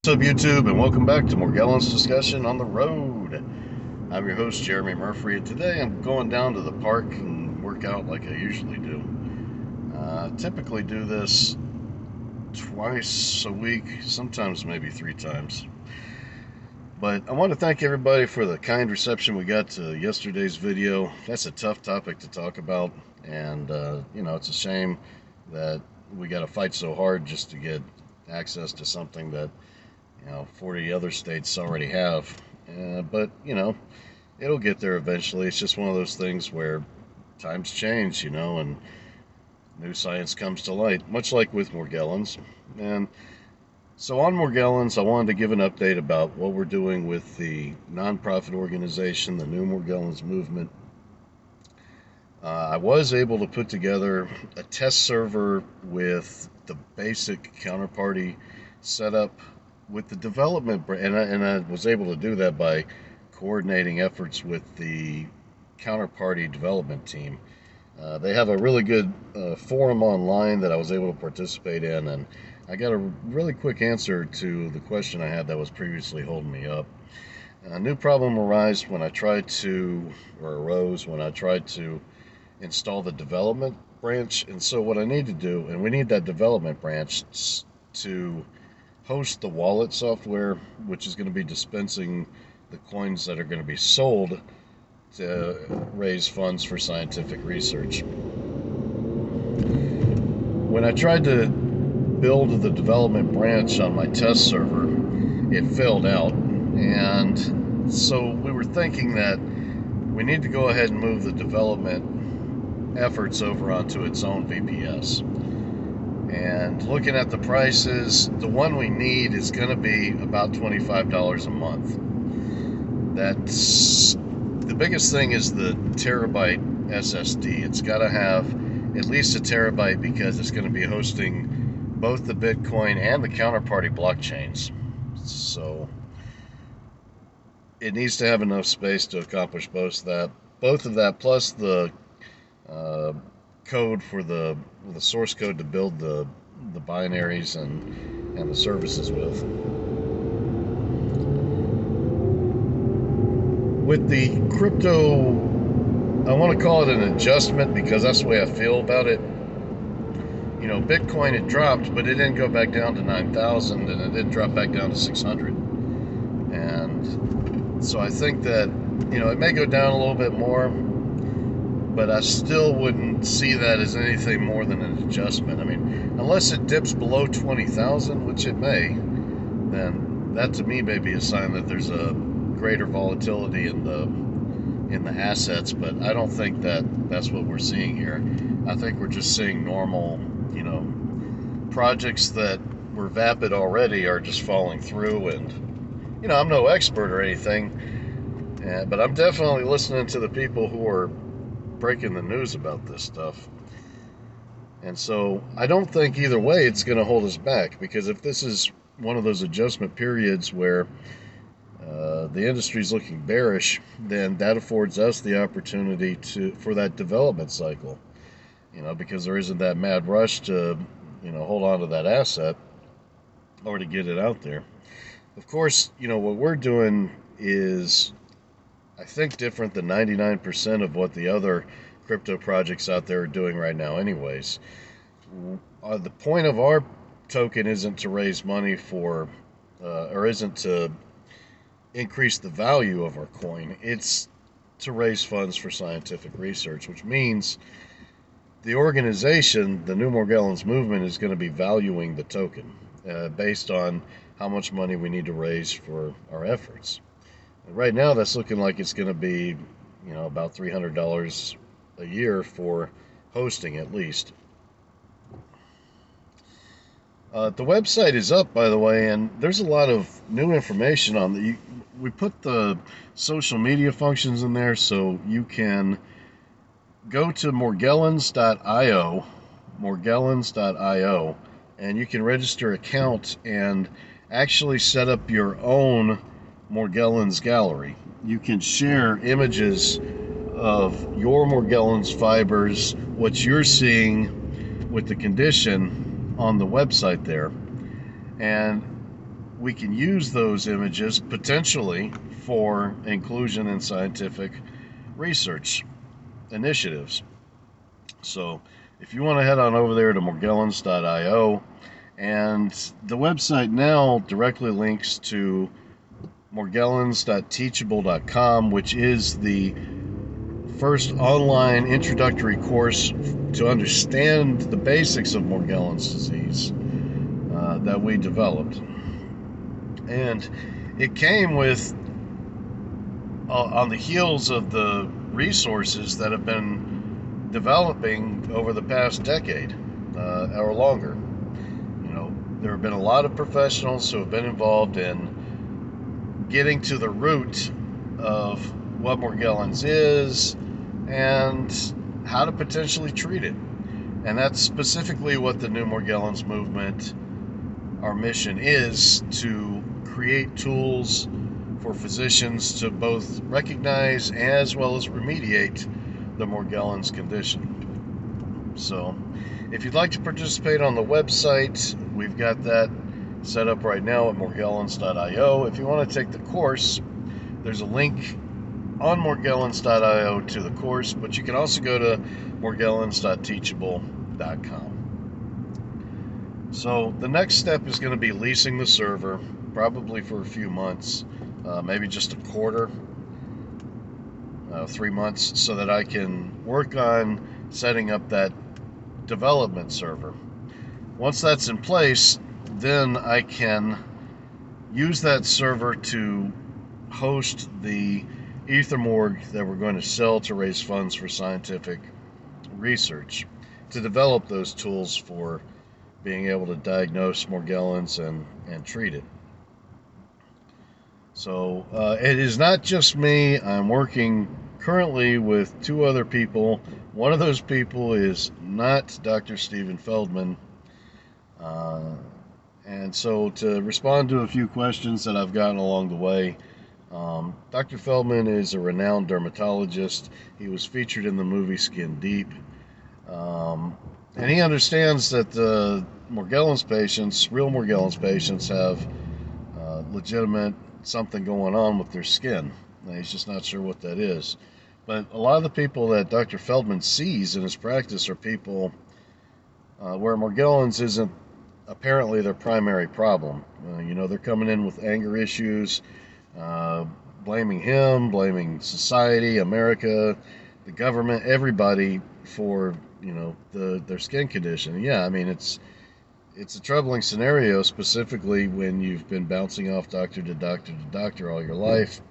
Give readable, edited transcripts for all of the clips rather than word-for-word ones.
What's up, YouTube, and welcome back to Morgellons Discussion on the Road. I'm your host, Jeremy Murphy, and today I'm going down to the park and work out like I usually do. I typically do this twice a week, sometimes maybe 3 times. But I want to thank everybody for the kind reception we got to yesterday's video. That's a tough topic to talk about, and it's a shame that we got to fight so hard just to get access to something that 40 other states already have. But it'll get there eventually. It's just one of those things where times change, and new science comes to light, much like with Morgellons. And so on Morgellons, I wanted to give an update about what we're doing with the nonprofit organization, the New Morgellons Movement. I was able to put together a test server with the basic counterparty setup with the development, and I was able to do that by coordinating efforts with the counterparty development team. They have a really good forum online that I was able to participate in, and I got a really quick answer to the question I had that was previously holding me up. A new problem arose when I tried to install the development branch, and so what I need to do, and we need that development branch to host the wallet software, which is going to be dispensing the coins that are going to be sold to raise funds for scientific research. When I tried to build the development branch on my test server, it failed out, and so we were thinking that we need to go ahead and move the development efforts over onto its own VPS. And looking at the prices, the one we need is going to be about $25 a month. That's the biggest thing is the terabyte SSD. It's got to have at least a terabyte because it's going to be hosting both the Bitcoin and the counterparty blockchains. So it needs to have enough space to accomplish both of that, plus the code for the source code to build the binaries and the services with. With the crypto, I want to call it an adjustment because that's the way I feel about it. Bitcoin, it dropped, but it didn't go back down to 9,000, and it didn't drop back down to 600. And so I think that it may go down a little bit more, but I still wouldn't see that as anything more than an adjustment. I mean, unless it dips below 20,000, which it may, then that to me may be a sign that there's a greater volatility in the assets. But I don't think that that's what we're seeing here. I think we're just seeing normal, projects that were vapid already are just falling through. And I'm no expert or anything, but I'm definitely listening to the people who are breaking the news about this stuff. And so I don't think either way it's going to hold us back, because if this is one of those adjustment periods where the industry is looking bearish, then that affords us the opportunity for that development cycle, because there isn't that mad rush to hold on to that asset or to get it out there. Of course, what we're doing is, I think, different than 99% of what the other crypto projects out there are doing right now anyways. The point of our token isn't to raise money or isn't to increase the value of our coin. It's to raise funds for scientific research, which means the organization, the New Morgellons Movement, is going to be valuing the token based on how much money we need to raise for our efforts. Right now, that's looking like it's going to be, about $300 a year for hosting, at least. The website is up, by the way, and there's a lot of new information on the. We put the social media functions in there, so you can go to morgellons.io, and you can register an account and actually set up your own Morgellons gallery. You can share images of your Morgellons fibers, what you're seeing with the condition on the website there. And we can use those images potentially for inclusion in scientific research initiatives. So if you want to head on over there to morgellons.io, and the website now directly links to morgellons.teachable.com, which is the first online introductory course to understand the basics of Morgellons disease that we developed. And it came with, on the heels of the resources that have been developing over the past decade or longer. You know, there have been a lot of professionals who have been involved in getting to the root of what Morgellons is and how to potentially treat it. And that's specifically what the New Morgellons movement, our mission is, to create tools for physicians to both recognize as well as remediate the Morgellons condition. So if you'd like to participate on the website, we've got that set up right now at morgellons.io. If you want to take the course, there's a link on morgellons.io to the course, but you can also go to morgellons.teachable.com. So the next step is going to be leasing the server, probably for a few months, maybe just a quarter, 3 months, so that I can work on setting up that development server. Once that's in place, then I can use that server to host the EtherMorg that we're going to sell to raise funds for scientific research, to develop those tools for being able to diagnose Morgellons and treat it. So it is not just me. I'm working currently with 2 other people. One of those people is not Dr. Steven Feldman. And so to respond to a few questions that I've gotten along the way, Dr. Feldman is a renowned dermatologist. He was featured in the movie Skin Deep. And he understands that the Morgellons patients, real Morgellons patients, have legitimate something going on with their skin. And he's just not sure what that is. But a lot of the people that Dr. Feldman sees in his practice are people where Morgellons isn't apparently their primary problem. You know, they're coming in with anger issues, blaming him, blaming society, America, the government, everybody for, you know, their skin condition. Yeah, I mean, it's a troubling scenario, specifically when you've been bouncing off doctor to doctor to doctor all your life,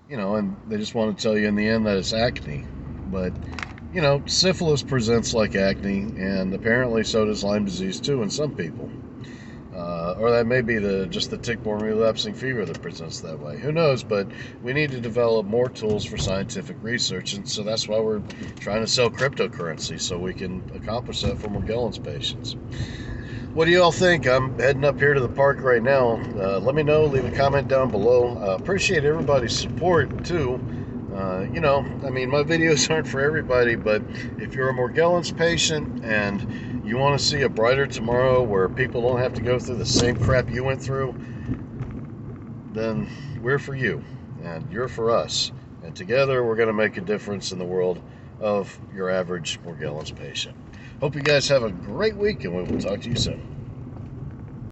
you know, and they just want to tell you in the end that it's acne. But, you know, syphilis presents like acne, and apparently so does Lyme disease too in some people. Or that may be just the tick-borne relapsing fever that presents that way. Who knows? But we need to develop more tools for scientific research, and so that's why we're trying to sell cryptocurrency, so we can accomplish that for Morgellons patients. What do you all think? I'm heading up here to the park right now. Let me know. Leave a comment down below. Appreciate everybody's support, too. You know, I mean, my videos aren't for everybody, but if you're a Morgellons patient and you want to see a brighter tomorrow where people don't have to go through the same crap you went through, then we're for you, and you're for us. And together, we're going to make a difference in the world of your average Morgellons patient. Hope you guys have a great week, and we will talk to you soon.